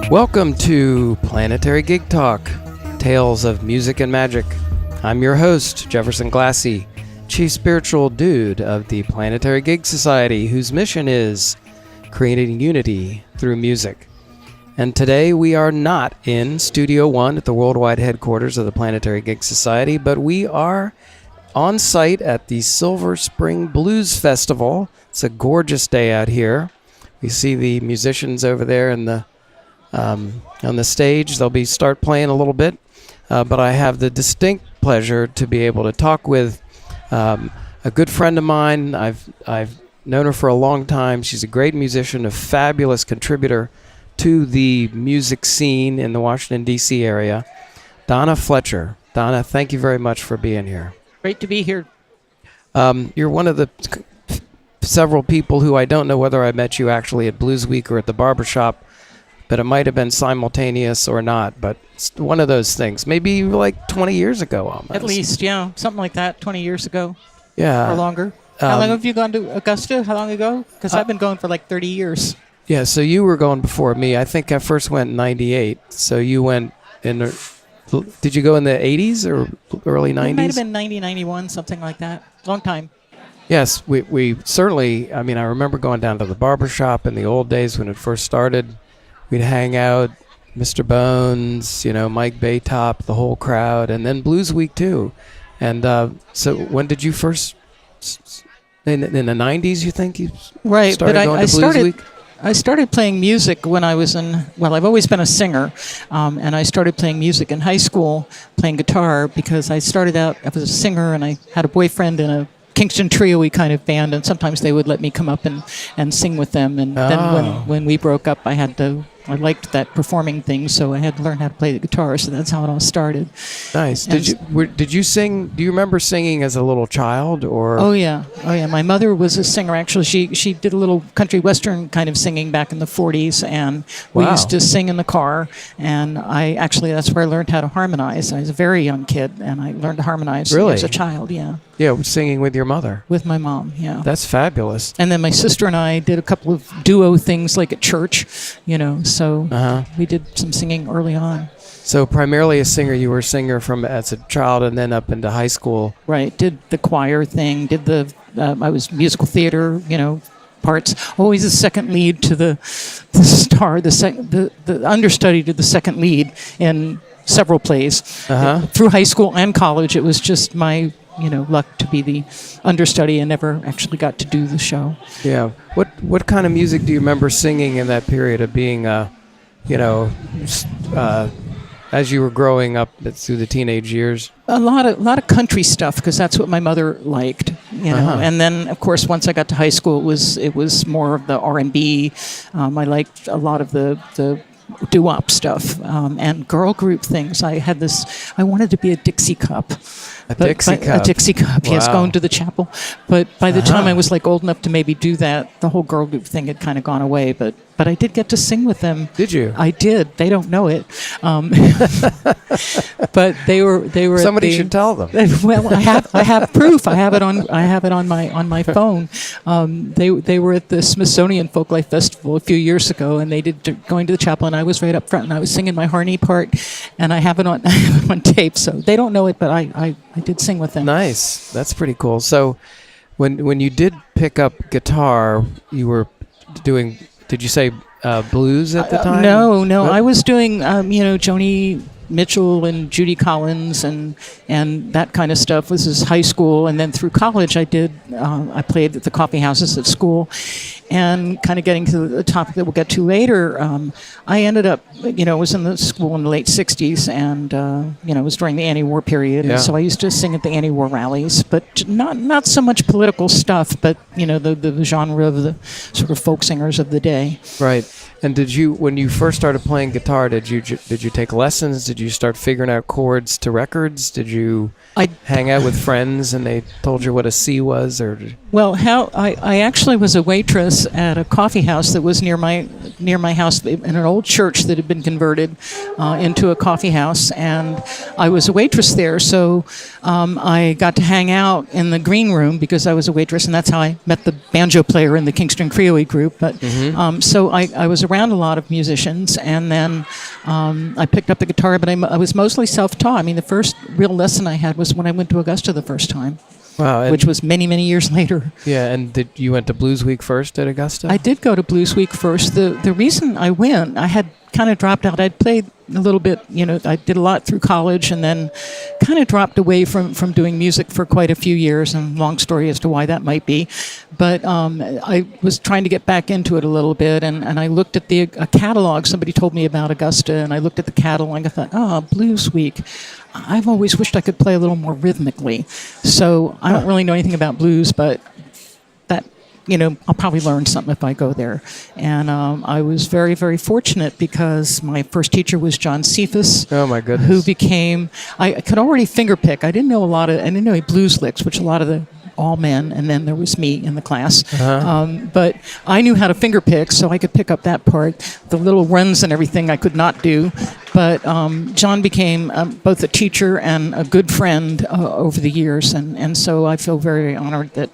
Welcome to Planetary Gig Talk, Tales of Music and Magic. I'm your host, Jefferson Glassy, Chief Spiritual Dude of the Planetary Gig Society, whose mission is creating unity through music. And today we are not in Studio One at the worldwide headquarters of the Planetary Gig Society, but we are on site at the Silver Spring Blues Festival. It's a gorgeous day out here. We see the musicians over there in the on the stage. They'll start playing a little bit, but I have the distinct pleasure to be able to talk with a good friend of mine. I've known her for a long time. She's a great musician, a fabulous contributor to the music scene in the Washington, D.C. area. Donna Fletcher. Donna, thank you very much for being here. Great to be here. You're one of the several people who I don't know whether I met you actually at Blues Week or at the barbershop, but it might have been simultaneous or not, but it's one of those things. Maybe like 20 years ago almost. At least, yeah, something like that, 20 years ago. Yeah. Or longer. How long have you gone to Augusta? How long ago? Because I've been going for like 30 years. Yeah, so you were going before me. I think I first went in 98, so you went in... Did you go in the 80s or early 90s? It might have been 90, 91, something like that. Long time. Yes, we certainly, I mean, I remember going down to the barbershop in the old days when it first started. We'd hang out, Mr. Bones, Mike Baytop, the whole crowd, and then Blues Week too. And so when did you first, in the 90s, you think you right, started but going to Blues Week? I started playing music when I was I've always been a singer, and I started playing music in high school, playing guitar, because I started out as a singer, and I had a boyfriend in a Kingston trio-y kind of band, and sometimes they would let me come up and sing with them, and then when we broke up, I liked that performing thing, so I had to learn how to play the guitar, so that's how it all started. Nice. Did you sing, do you remember singing as a little child, or? Oh yeah. My mother was a singer, actually. She did a little country western kind of singing back in the 40s, and we used to sing in the car, and that's where I learned how to harmonize. I was a very young kid, and I learned to harmonize as a child, yeah. Yeah, singing with your mother. With my mom, yeah. That's fabulous. And then my sister and I did a couple of duo things like at church, so we did some singing early on. So primarily a singer, you were a singer from as a child and then up into high school. Right, did the choir thing, I was musical theater, parts, always the second lead to the star, the understudy to the second lead in several plays. Through high school and college, it was just my luck to be the understudy and never actually got to do the show. Yeah. What kind of music do you remember singing in that period of being, as you were growing up through the teenage years? A lot of country stuff, because that's what my mother liked, And then, of course, once I got to high school, it was more of the R&B. I liked a lot of the doo-wop stuff and girl group things. I wanted to be a Dixie Cup. A Dixie Cup, yes, going to the chapel. But by the time I was old enough to maybe do that, the whole girl group thing had kind of gone away. But I did get to sing with them. Did you? I did. They don't know it. But they were. Somebody should tell them. Well, I have proof. I have it on my phone. They were at the Smithsonian Folklore Festival a few years ago, and they did Going to the Chapel, and I was right up front, and I was singing my Harney part, and I have it on tape. So they don't know it, but I did sing with them. Nice. That's pretty cool. So when you did pick up guitar, you were doing, did you say blues at the time? No. I was doing, Joni Mitchell and Judy Collins and that kind of stuff. This is high school, and then through college I played at the coffee houses at school. And kind of getting to the topic that we'll get to later, I ended up, was in the school in the late 60s, and, it was during the anti-war period. Yeah. And so I used to sing at the anti-war rallies, but not so much political stuff, but, the genre of the sort of folk singers of the day. Right. And when you first started playing guitar, did you take lessons? Did you start figuring out chords to records? Did you hang out with friends and they told you what a C was? Well, I actually was a waitress at a coffee house that was near my house in an old church that had been converted into a coffee house, and I was a waitress there. So I got to hang out in the green room because I was a waitress, and that's how I met the banjo player in the Kingston Creole group. But so I was around a lot of musicians, and then I picked up the guitar, but I was mostly self-taught. I mean, the first real lesson I had was when I went to Augusta the first time. Wow, which was many, many years later. Yeah, and you went to Blues Week first at Augusta? I did go to Blues Week first. The reason I went, I had kind of dropped out. I'd played a little bit, I did a lot through college, and then kind of dropped away from doing music for quite a few years, and long story as to why that might be. But I was trying to get back into it a little bit, and I looked at a catalog. Somebody told me about Augusta, and I looked at the catalog, and I thought, Blues Week. I've always wished I could play a little more rhythmically. So I don't really know anything about blues, but that, I'll probably learn something if I go there. And I was very, very fortunate because my first teacher was John Cephas. Oh, my goodness. Who became, I could already fingerpick. I didn't know I didn't know any blues licks, which a lot of the all men, and then there was me in the class. But I knew how to fingerpick, so I could pick up that part. The little runs and everything I could not do. But John became both a teacher and a good friend over the years, and so I feel very, very honored that,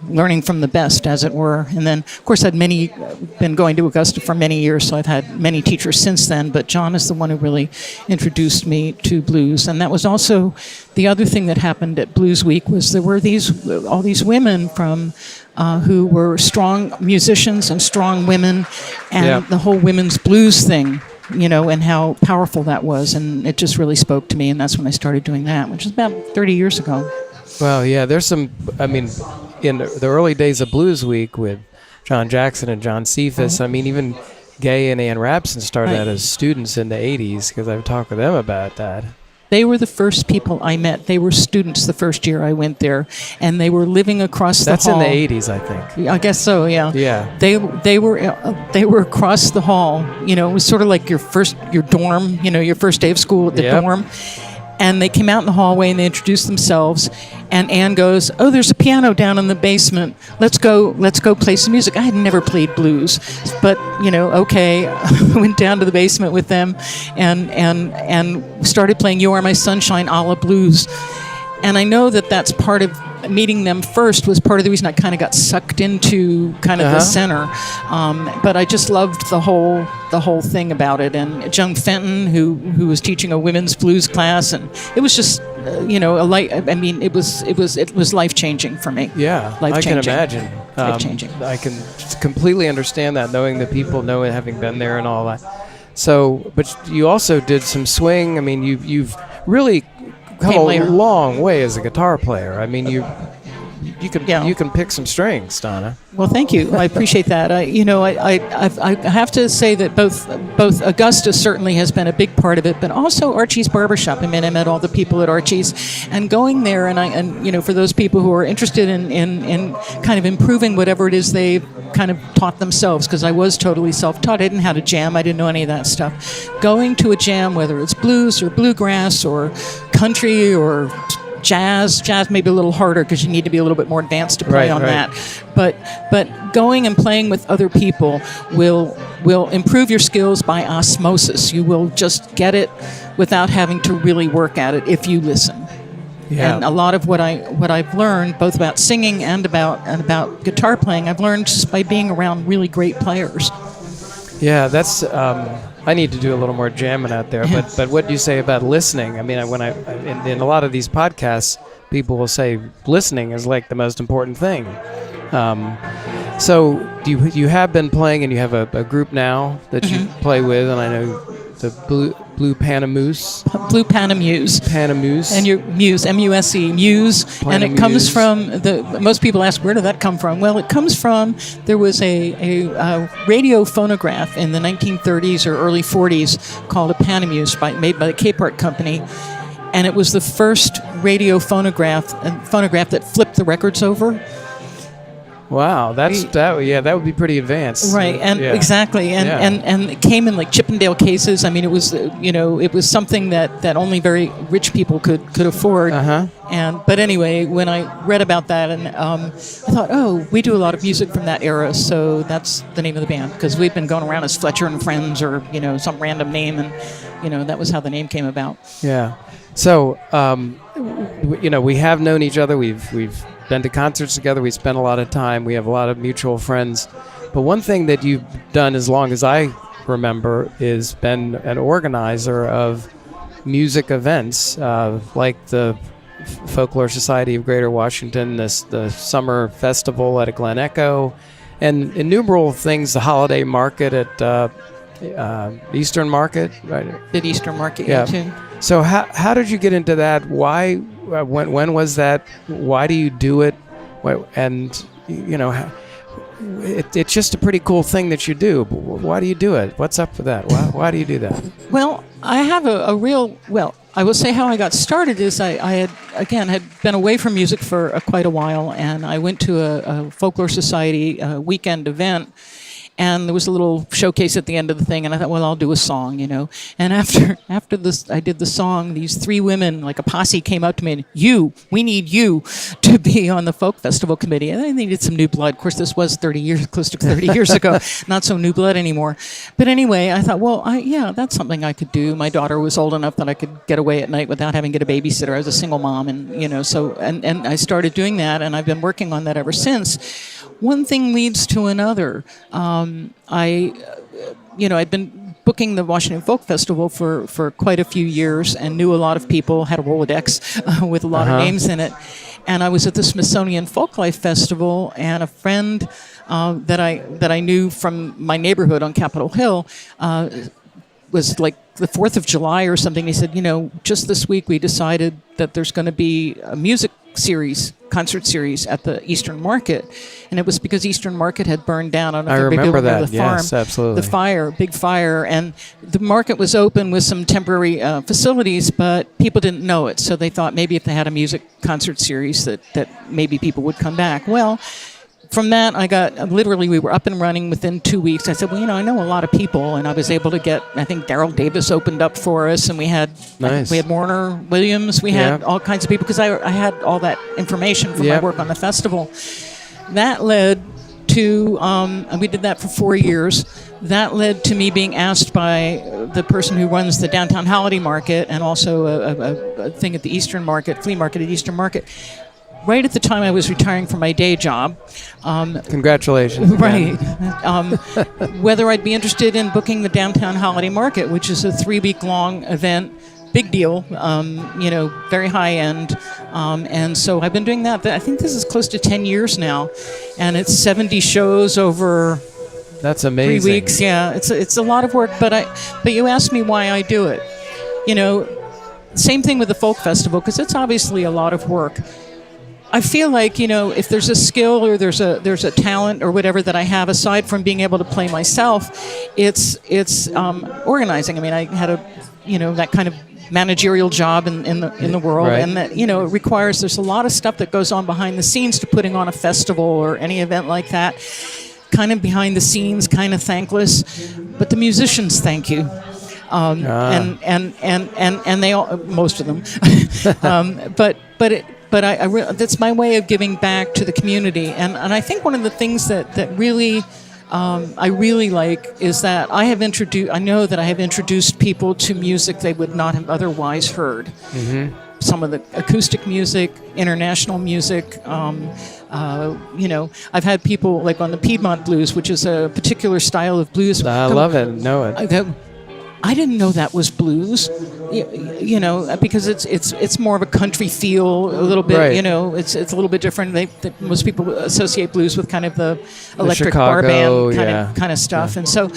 learning from the best, as it were. And then, of course, I'd been going to Augusta for many years, so I've had many teachers since then, but John is the one who really introduced me to blues. And that was also the other thing that happened at Blues Week was there were all these women from who were strong musicians and strong women, and the whole women's blues thing, and how powerful that was. And it just really spoke to me, and that's when I started doing that, which is about 30 years ago. Well, yeah, there's some, in the early days of Blues Week with John Jackson and John Cephas, even Gay and Ann Rapson started out as students in the 80s, because I've talked with them about that. They were the first people I met. They were students the first year I went there, and they were living across the hall. That's in the 80s, I think. I guess so, yeah. Yeah. They were across the hall. It was sort of like your dorm, your first day of school at the dorm. And they came out in the hallway and they introduced themselves. And Anne goes, "Oh, there's a piano down in the basement. Let's go play some music." I had never played blues, but okay. I went down to the basement with them, and started playing "You Are My Sunshine" a la blues. And I know that that's part of meeting them first was part of the reason I kind of got sucked into kind of the center. But I just loved the whole thing about it. And Joan Fenton, who was teaching a women's blues class, and it was just it was life changing for me. Yeah, I can imagine. Life changing. I can completely understand that, knowing the people, having been there and all that. So, but you also did some swing. You've really come a long way as a guitar player. You can pick some strings, Donna. Well, thank you. I appreciate that. I have to say that both Augusta certainly has been a big part of it, but also Archie's Barbershop. I met all the people at Archie's, and going there, and for those people who are interested in kind of improving whatever it is they've kind of taught themselves, because I was totally self-taught. I didn't know how to jam. I didn't know any of that stuff. Going to a jam, whether it's blues or bluegrass or country or jazz may be a little harder because you need to be a little bit more advanced to play on that. But going and playing with other people will improve your skills by osmosis. You will just get it without having to really work at it if you listen. Yeah. And a lot of what I've learned, both about singing and about guitar playing, I've learned just by being around really great players. Yeah, that's. I need to do a little more jamming out there. But what do you say about listening? In a lot of these podcasts, people will say listening is like the most important thing. So you have been playing, and you have a group now that you play with, and I know the Blue Panamuse. Blue Panamuse. Panamuse. And your Muse, M-U-S-E, Muse. Panamuse. And it comes from, most people ask, where did that come from? Well, it comes from, there was a radio phonograph in the 1930s or early 40s called a Panamuse made by the Capehart Company. And it was the first radio phonograph that flipped the records over. Wow, that would be pretty advanced. Right, exactly, and it came in like Chippendale cases. It was something that only very rich people could afford. But anyway, when I read about that, and I thought, we do a lot of music from that era, so that's the name of the band, because we've been going around as Fletcher and Friends, or some random name, and that was how the name came about. Yeah. So we have known each other. We've been to concerts together. We spent a lot of time. We have a lot of mutual friends. But one thing that you've done as long as I remember is been an organizer of music events, like the Folklore Society of Greater Washington, the summer festival at Glen Echo, and innumerable things, the holiday market at Eastern Market, right? Did Eastern Market, Yeah. too. So how did you get into that? Why? When was that? Why do you do it? And it's just a pretty coul thing that you do. But why do you do it? What's up with that? Why do you do that? Well, I have a real, I will say how I got started is I had been away from music for quite a while, and I went to a Folklore Society weekend event, and there was a little showcase at the end of the thing, and I thought, well, I'll do a song, And after this, I did the song. These three women, like a posse, came up to me and, we need you to be on the folk festival committee. And they needed some new blood. Of course, this was close to 30 years ago, not so new blood anymore. But anyway, I thought, well, that's something I could do. My daughter was old enough that I could get away at night without having to get a babysitter. I was a single mom, and so I started doing that, and I've been working on that ever since. One thing leads to another. I'd been booking the Washington Folk Festival for quite a few years and knew a lot of people, had a Rolodex with a lot of names in it. And I was at the Smithsonian Folklife Festival, and a friend that I knew from my neighborhood on Capitol Hill was like the 4th of July or something. He said, just this week we decided that there's going to be a music concert series at the Eastern Market. And it was because Eastern Market had burned down. I remember that. The farm, yes, absolutely. The big fire. And the market was open with some temporary facilities, but people didn't know it. So they thought maybe if they had a music concert series that maybe people would come back. Well, from that, we were up and running within 2 weeks. I said, well, I know a lot of people, and I was able to get, I think Daryl Davis opened up for us, and we had Warner Williams, we had all kinds of people, because I had all that information from my work on the festival. That led to, and we did that for 4 years. That led to me being asked by the person who runs the downtown holiday market, and also a thing at the Eastern Market, flea market at Eastern Market. Right at the time I was retiring from my day job. Congratulations. Right. Whether I'd be interested in booking the Downtown Holiday Market, which is a 3-week-long event, big deal, very high end. And so I've been doing that. I think this is close to 10 years now. And it's 70 shows over... That's amazing. 3 weeks, yeah. It's a lot of work, but you asked me why I do it. Same thing with the Folk Festival, because it's obviously a lot of work. I feel like, if there's a skill or there's a talent or whatever that I have, aside from being able to play myself, it's organizing. I mean, I had that kind of managerial job in the world, right. And that, it requires, there's a lot of stuff that goes on behind the scenes to putting on a festival or any event like that. Kind of behind the scenes, kind of thankless, but the musicians thank you. And they all, most of them, but that's my way of giving back to the community. And I think one of the things that really I really like is that I know that I have introduced people to music they would not have otherwise heard. Mm-hmm. Some of the acoustic music, international music. I've had people like on the Piedmont blues, which is a particular style of blues. I love it. Know it. I didn't know that was blues, because it's more of a country feel, a little bit, right. It's a little bit different. Most people associate blues with kind of the electric Chicago, bar band kind of stuff, and so,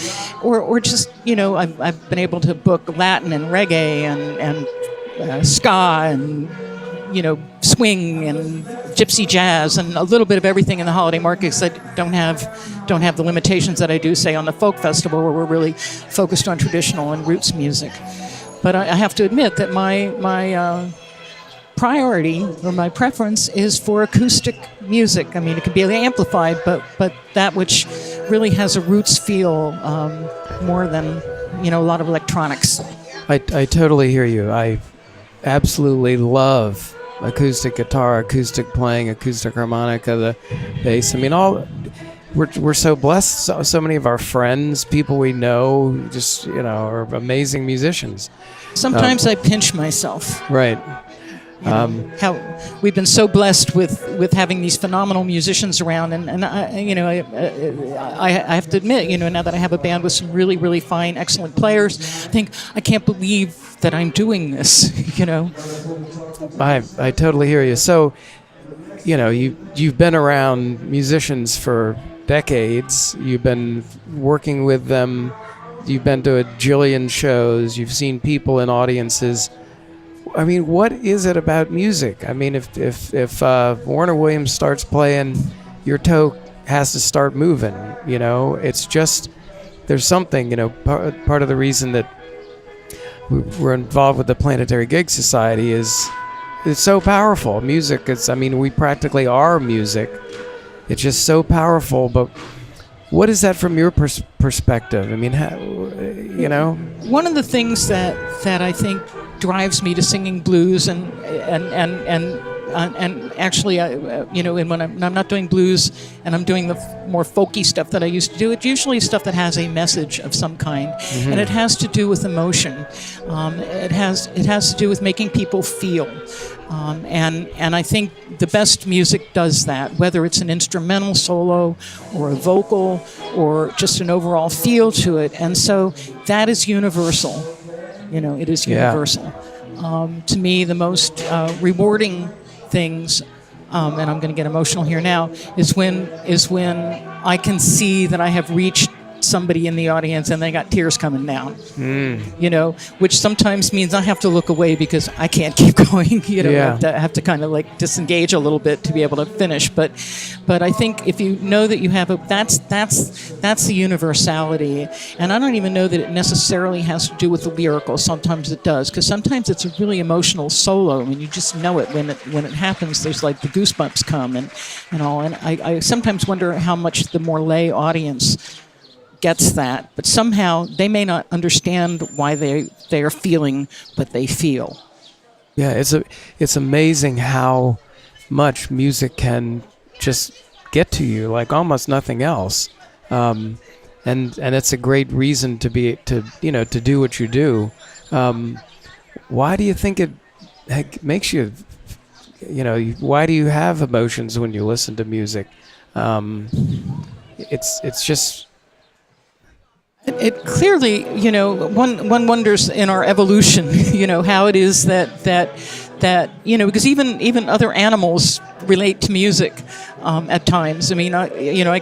or just I've been able to book Latin and reggae and ska and swing and gypsy jazz and a little bit of everything in the holiday market, because I don't have the limitations that I do, say, on the folk festival, where we're really focused on traditional and roots music. But I have to admit that my priority or my preference is for acoustic music. I mean, it can be amplified, but that which really has a roots feel more than a lot of electronics. I totally hear you. I absolutely love acoustic guitar, acoustic playing, acoustic harmonica, the bass. I mean, we're so blessed. So many of our friends, people we know, just are amazing musicians. Sometimes I pinch myself. Right. How we've been so blessed with having these phenomenal musicians around, and I have to admit, now that I have a band with some really, really fine, excellent players, I think I can't believe that I'm doing this. I totally hear you. So, you've been around musicians for decades. You've been working with them. You've been to a jillion shows. You've seen people in audiences. I mean, what is it about music? I mean, if Warner Williams starts playing, your toe has to start moving. It's just there's something. Part of the reason that we're involved with the Planetary Gig Society is it's so powerful. Music is. I mean, we practically are music. It's just so powerful. But what is that from your perspective? I mean, One of the things that I think drives me to singing blues and actually, and when I'm not doing blues and I'm doing the more folky stuff that I used to do, it's usually stuff that has a message of some kind, and it has to do with emotion. It has to do with making people feel, and I think the best music does that, whether it's an instrumental solo or a vocal or just an overall feel to it, and so that is universal. It is universal. To me, the most rewarding things, and I'm going to get emotional here now, is when I can see that I have reached somebody in the audience and they got tears coming down. Which sometimes means I have to look away because I can't keep going. I have to kind of like disengage a little bit to be able to finish. But I think if you know that you have that's the universality. And I don't even know that it necessarily has to do with the lyrical. Sometimes it does, because sometimes it's a really emotional solo. I mean, you just know it when it happens. There's like the goosebumps come and all. And I sometimes wonder how much the more lay audience gets that, but somehow they may not understand why they are feeling, but they feel. Yeah, it's amazing how much music can just get to you like almost nothing else, and it's a great reason to do what you do. Why do you think it makes you? Why do you have emotions when you listen to music? It's just. It clearly, one wonders in our evolution, how it is that because even other animals relate to music at times. I mean, I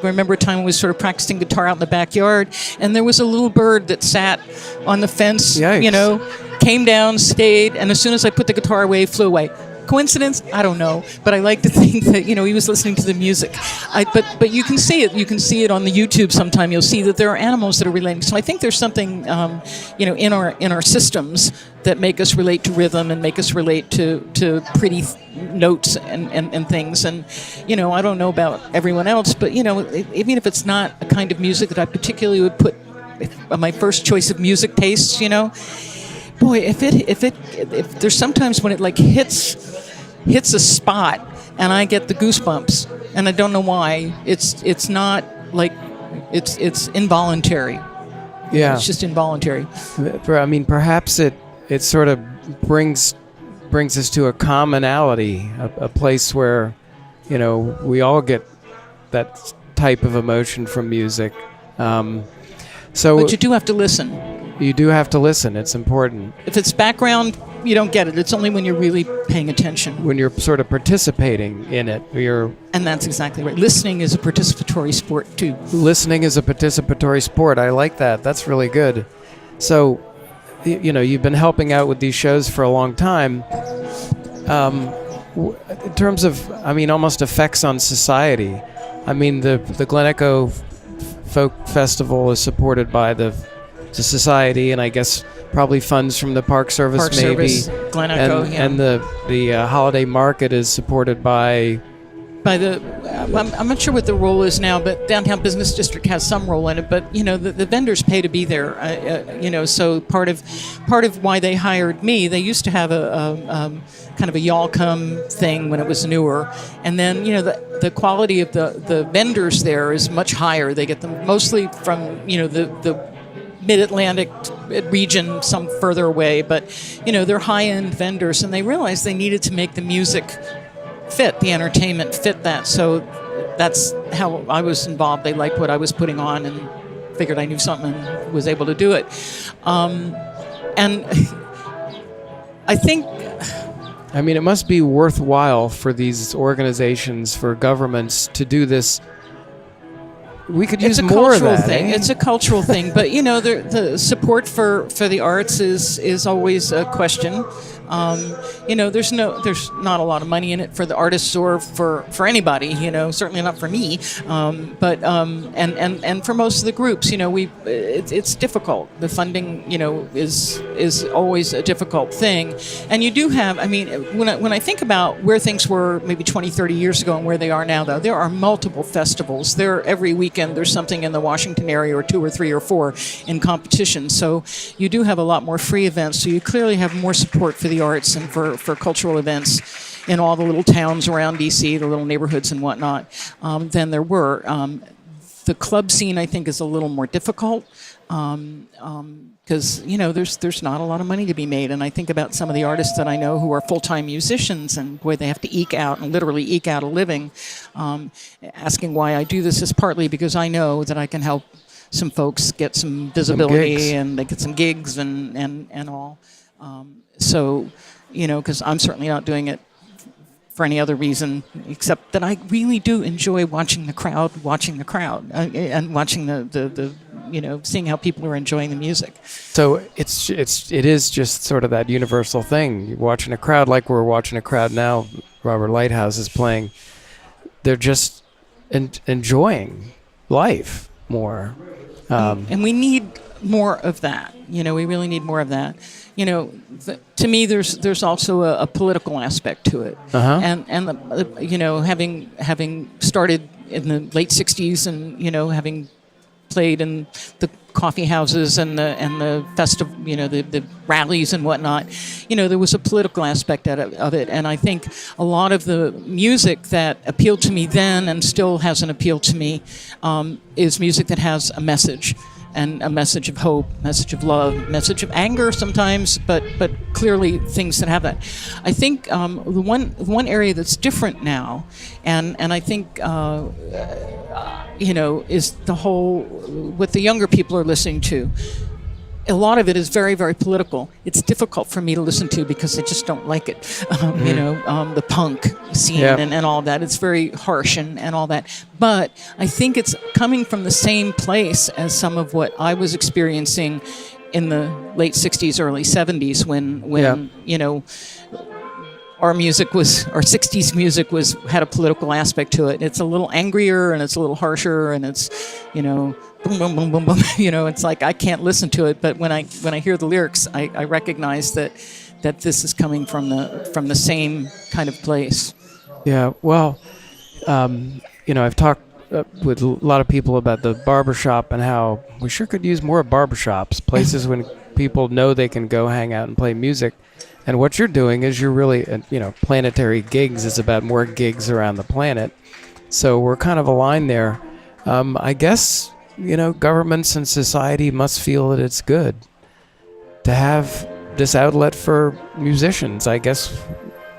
remember a time when we was sort of practicing guitar out in the backyard, and there was a little bird that sat on the fence, Yikes. Came down, stayed, and as soon as I put the guitar away, flew away. Coincidence? I don't know, but I like to think that he was listening to the music. But you can see it. You can see it on the YouTube sometime. You'll see that there are animals that are relating. So I think there's something in our systems that make us relate to rhythm and make us relate to pretty notes and things. And I don't know about everyone else, but even if it's not a kind of music that I particularly would put on my first choice of music tastes, boy, if there's sometimes when it like hits a spot and I get the goosebumps and I don't know why. It's not like it's involuntary. Yeah, it's just involuntary. I mean, perhaps it sort of brings us to a commonality, a place where we all get that type of emotion from music. But you do have to listen. You do have to listen. It's important. If it's background, you don't get it. It's only when you're really paying attention. When you're sort of participating in it. And that's exactly right. Listening is a participatory sport, too. Listening is a participatory sport. I like that. That's really good. So, you've been helping out with these shows for a long time. In terms of, almost effects on society. I mean, the Glen Echo Folk Festival is supported by the society, and I guess probably funds from the Park Service, Glen Echo, and the holiday market is supported by the. I'm not sure what the role is now, but Downtown Business District has some role in it. But the vendors pay to be there. So part of why they hired me, they used to have a kind of a y'all come thing when it was newer, and then the quality of the vendors there is much higher. They get them mostly from the mid-Atlantic region, some further away, but they're high-end vendors, and they realized they needed to make the music fit, the entertainment fit that. So that's how I was involved. They liked what I was putting on and figured I knew something and was able to do it. And I think, I mean, it must be worthwhile for these organizations, for governments to do this. We could use more of that. It's a cultural thing, but the support for the arts is always a question. There's not a lot of money in it for the artists or for anybody. Certainly not for me. But and for most of the groups, it's difficult. The funding, is always a difficult thing. And you do have, I mean, when I think about where things were maybe 20, 30 years ago and where they are now, though, there are multiple festivals. Every weekend there's something in the Washington area, or 2 or 3 or 4 in competition. So you do have a lot more free events. So you clearly have more support for the arts and for cultural events in all the little towns around D.C., the little neighborhoods and whatnot, than there were. The club scene, I think, is a little more difficult because there's not a lot of money to be made. And I think about some of the artists that I know who are full-time musicians, and boy, they have to literally eke out a living. Asking why I do this is partly because I know that I can help some folks get some visibility and they get some gigs and all. So, because I'm certainly not doing it for any other reason except that I really do enjoy watching the crowd, and watching the seeing how people are enjoying the music. So it is just sort of that universal thing. You're watching a crowd, like we're watching a crowd now. Robert Lighthouse is playing. They're just enjoying life more. And we need more of that. We really need more of that. To me, there's also a political aspect to it. And having started in the late '60s and having played in the coffee houses and the festival, the rallies and whatnot, there was a political aspect of it. And I think a lot of the music that appealed to me then and still hasn't appealed to me is music that has a message. And a message of hope, message of love, message of anger sometimes, but clearly things that have that. I think the one area that's different now, and I think is the whole what the younger people are listening to. A lot of it is very, very political. It's difficult for me to listen to because I just don't like it. The punk scene and all that. It's very harsh and all that. But I think it's coming from the same place as some of what I was experiencing in the late 60s, early 70s when our 60s music had a political aspect to it. It's a little angrier and it's a little harsher and it's, boom, boom, boom, boom, boom. It's like I can't listen to it, but when I hear the lyrics, I recognize that this is coming from the same kind of place. Yeah, well, I've talked with a lot of people about the barbershop and how we sure could use more barbershops, places when people know they can go hang out and play music. And what you're doing is you're really, Planetary Gigs is about more gigs around the planet. So we're kind of aligned there. I guess, governments and society must feel that it's good to have this outlet for musicians. I guess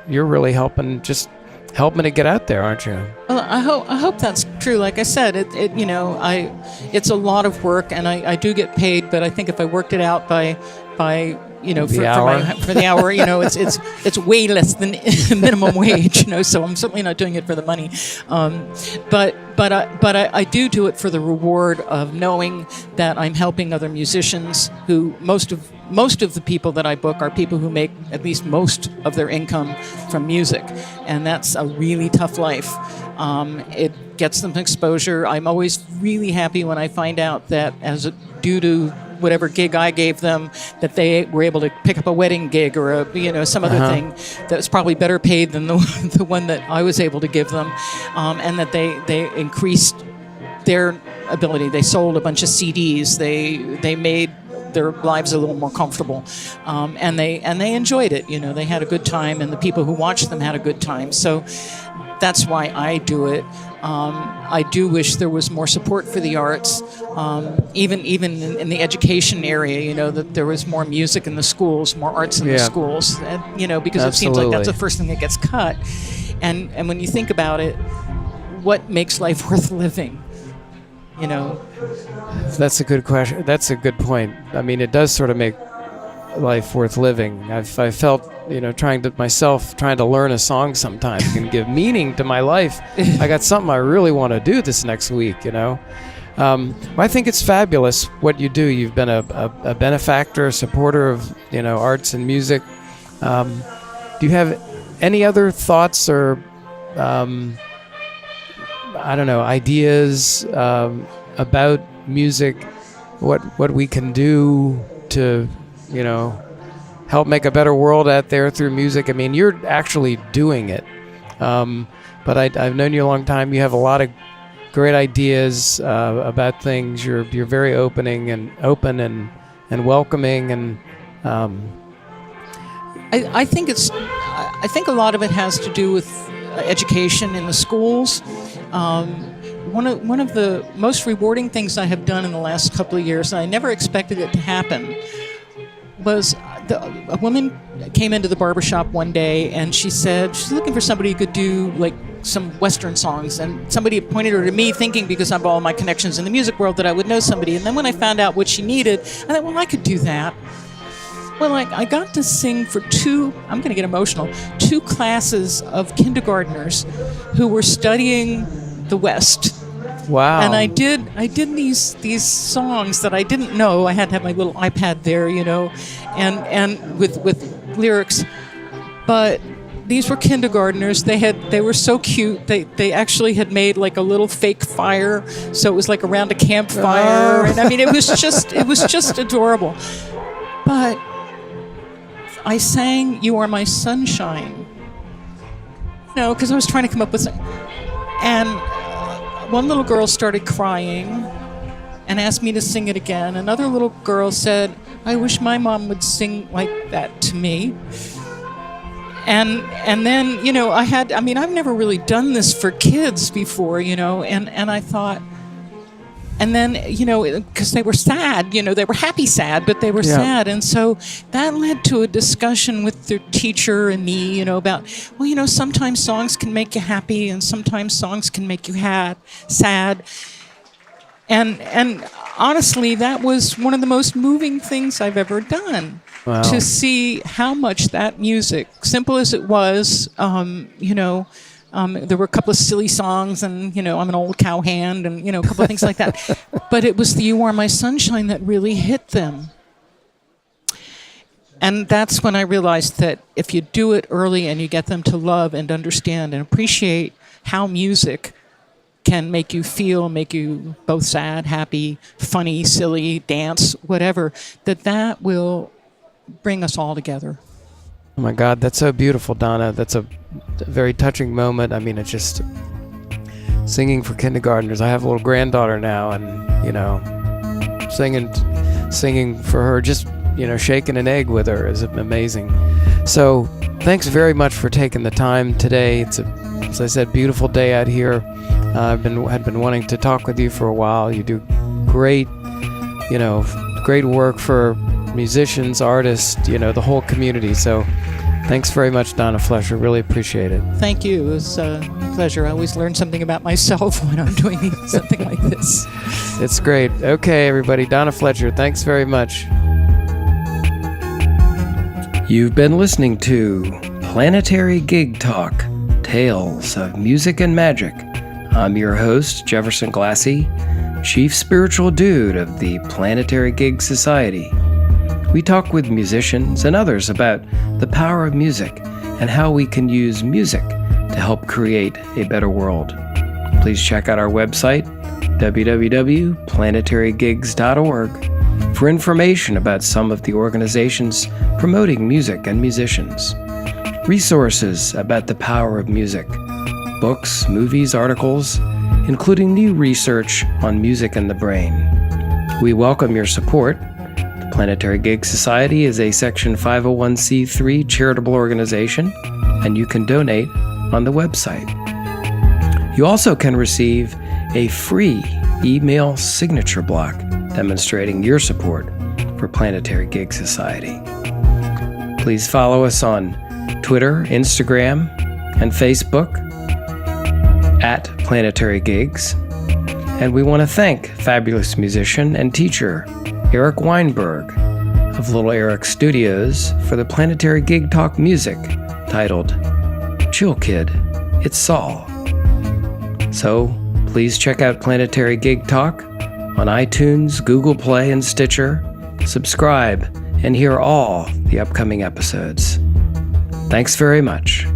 you're really helping to get out there, aren't you? Well, I hope that's true. Like I said, it's a lot of work, and I do get paid. But I think if I worked it out by for the hour, it's way less than minimum wage. So I'm certainly not doing it for the money. But I do it for the reward of knowing that I'm helping other musicians who most of the people that I book are people who make at least most of their income from music, and that's a really tough life. It gets them exposure. I'm always really happy when I find out that due to whatever gig I gave them, that they were able to pick up a wedding gig or some other thing that was probably better paid than the one that I was able to give them, and that they increased their ability. They sold a bunch of CDs. They made their lives a little more comfortable, and they enjoyed it. They had a good time, and the people who watched them had a good time. So that's why I do it. I do wish there was more support for the arts, even in the education area. That there was more music in the schools, more arts in the schools. And, because it seems like that's the first thing that gets cut. And when you think about it, what makes life worth living? That's a good question. That's a good point. I mean, it does sort of make life worth living. I felt, trying to learn a song sometimes can give meaning to my life. I got something I really want to do this next week, I think it's fabulous what you do. You've been a benefactor, a supporter of, arts and music. Do you have any other thoughts or, ideas about music, what we can do to, help make a better world out there through music? I mean, you're actually doing it. But I've known you a long time. You have a lot of great ideas about things. You're very open and welcoming, and I think a lot of it has to do with education in the schools. One of the most rewarding things I have done in the last couple of years, and I never expected it to happen, was a woman came into the barbershop one day, and she said she's looking for somebody who could do like some Western songs, and somebody pointed her to me, thinking because I have all my connections in the music world that I would know somebody. And then when I found out what she needed, I thought, well, I could do that. Well, I got to sing for I'm going to get emotional, 2 classes of kindergartners who were studying the West. Wow. And I did these songs that I didn't know. I had to have my little iPad there, and with lyrics. But these were kindergartners. They were so cute. They actually had made like a little fake fire, so it was like around a campfire. Oh. And I mean, it was just adorable. But I sang "You Are My Sunshine," because I was trying to come up with something. And one little girl started crying and asked me to sing it again. Another little girl said, "I wish my mom would sing like that to me." And then, I've never really done this for kids before, and I thought, and then, because they were sad, they were happy sad, but they were sad. And so that led to a discussion with their teacher and me, about, sometimes songs can make you happy and sometimes songs can make you sad. And honestly, that was one of the most moving things I've ever done. Wow. To see how much that music, simple as it was, there were a couple of silly songs, and, I'm an old cowhand, and, a couple of things like that. But it was the "You Are My Sunshine" that really hit them. And that's when I realized that if you do it early and you get them to love and understand and appreciate how music can make you feel, make you both sad, happy, funny, silly, dance, whatever, that will bring us all together. Oh my God, that's so beautiful, Donna. That's a very touching moment. I mean, it's just singing for kindergartners. I have a little granddaughter now, and singing for her, just shaking an egg with her is amazing. So thanks very much for taking the time today. It's as I said, beautiful day out here. Had been wanting to talk with you for a while. You do great work for musicians, artists, the whole community. So thanks very much, Donna Fletcher. Really appreciate it. Thank you. It was a pleasure. I always learn something about myself when I'm doing something like this. It's great. Okay, everybody. Donna Fletcher, thanks very much. You've been listening to Planetary Gig Talk, Tales of Music and Magic. I'm your host, Jefferson Glassy, Chief Spiritual Dude of the Planetary Gig Society. We talk with musicians and others about the power of music and how we can use music to help create a better world. Please check out our website, www.planetarygigs.org, for information about some of the organizations promoting music and musicians, resources about the power of music, books, movies, articles, including new research on music and the brain. We welcome your support. Planetary Gig Society is a Section 501c3 charitable organization, and you can donate on the website. You also can receive a free email signature block demonstrating your support for Planetary Gig Society. Please follow us on Twitter, Instagram, and Facebook at Planetary Gigs. And we want to thank fabulous musician and teacher Eric Weinberg of Little Eric Studios for the Planetary Gig Talk music titled Chill Kid, It's Saul. So please check out Planetary Gig Talk on iTunes, Google Play, and Stitcher. Subscribe and hear all the upcoming episodes. Thanks very much.